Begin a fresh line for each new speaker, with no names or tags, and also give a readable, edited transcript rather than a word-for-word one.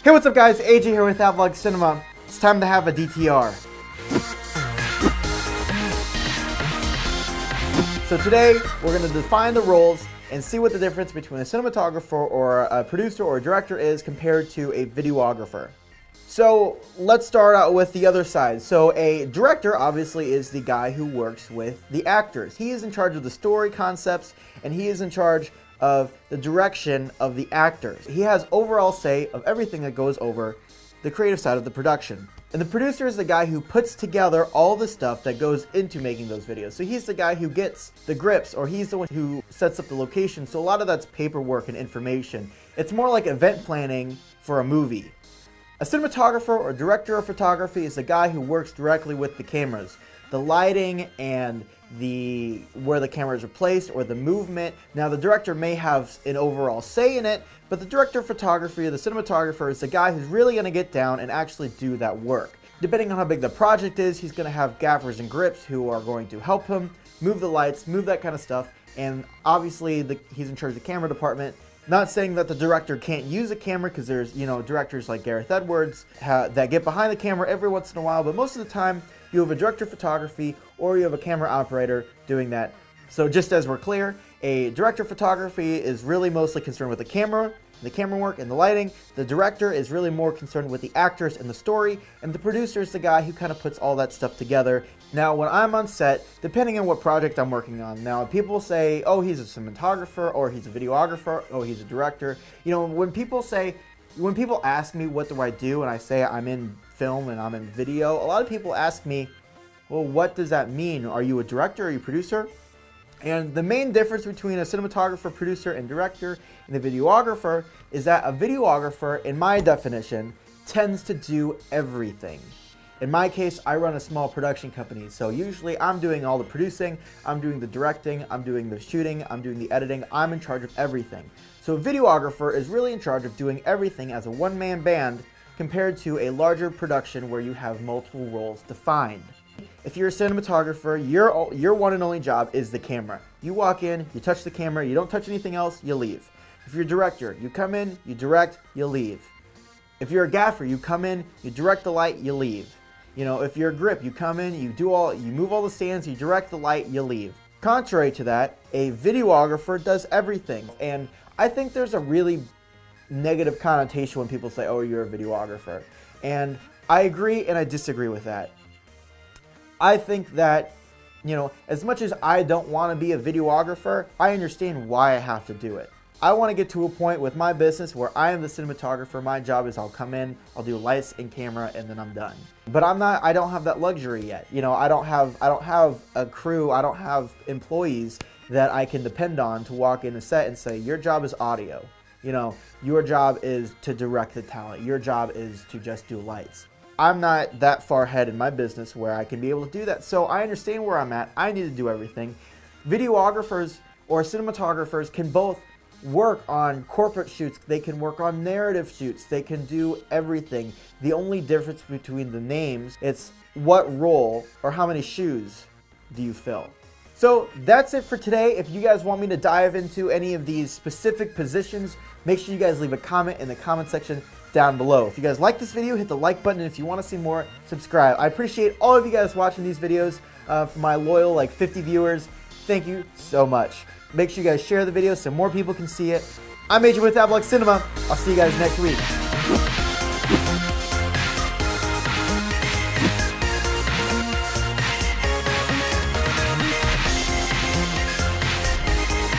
Hey, what's up guys? AJ here with Ablog Cinema. It's time to have a DTR. So today, we're going to define the roles and see what the difference between a cinematographer or a producer or a director is compared to a videographer. So let's start out with the other side. So a director obviously is the guy who works with the actors. He is in charge of the story concepts and he is in charge of the direction of the actors. He has overall say of everything that goes over the creative side of the production. And the producer is the guy who puts together all the stuff that goes into making those videos. So he's the guy who gets the grips, or he's the one who sets up the location. So a lot of that's paperwork and information. It's more like event planning for a movie. A cinematographer or director of photography is the guy who works directly with the cameras. The lighting and where the cameras are placed or the movement. Now the director may have an overall say in it, but the director of photography or the cinematographer is the guy who's really going to get down and actually do that work. Depending on how big the project is, he's going to have gaffers and grips who are going to help him move the lights, move that kind of stuff, and obviously he's in charge of the camera department. Not saying that the director can't use a camera, because there's, directors like Gareth Edwards that get behind the camera every once in a while, but most of the time you have a director of photography or you have a camera operator doing that. So just as we're clear, a director of photography is really mostly concerned with the camera work and the lighting. The director is really more concerned with the actors and the story, and the producer is the guy who kind of puts all that stuff together. Now, when I'm on set, depending on what project I'm working on, now people say, oh, he's a cinematographer, or he's a videographer, oh, he's a director. When people ask me what do I do, and I say I'm in film and I'm in video, a lot of people ask me, well, what does that mean? Are you a director? Are you a producer? And the main difference between a cinematographer, producer, and director and a videographer is that a videographer, in my definition, tends to do everything. In my case, I run a small production company, so usually I'm doing all the producing, I'm doing the directing, I'm doing the shooting, I'm doing the editing, I'm in charge of everything. So a videographer is really in charge of doing everything as a one-man band compared to a larger production where you have multiple roles defined. If you're a cinematographer, your one and only job is the camera. You walk in, you touch the camera, you don't touch anything else, you leave. If you're a director, you come in, you direct, you leave. If you're a gaffer, you come in, you direct the light, you leave. If you're a grip, you come in, you move all the stands, you direct the light, you leave. Contrary to that, a videographer does everything. And I think there's a really negative connotation when people say, oh, you're a videographer. And I agree and I disagree with that. I think that, as much as I don't want to be a videographer, I understand why I have to do it. I want to get to a point with my business where I am the cinematographer. My job is I'll come in, I'll do lights and camera, and then I'm done. But I don't have that luxury yet. I don't have a crew, I don't have employees that I can depend on to walk in a set and say, your job is audio. Your job is to direct the talent. Your job is to just do lights. I'm not that far ahead in my business where I can be able to do that. So I understand where I'm at. I need to do everything. Videographers or cinematographers can both work on corporate shoots. They can work on narrative shoots. They can do everything. The only difference between the names, it's what role or how many shoes do you fill. So that's it for today. If you guys want me to dive into any of these specific positions, make sure you guys leave a comment in the comment section down below. If you guys like this video, hit the like button, and if you want to see more, subscribe. I appreciate all of you guys watching these videos. For my loyal 50 viewers, thank you so much. Make sure you guys share the video so more people can see it. I'm AJ with Ablog Cinema. I'll see you guys next week.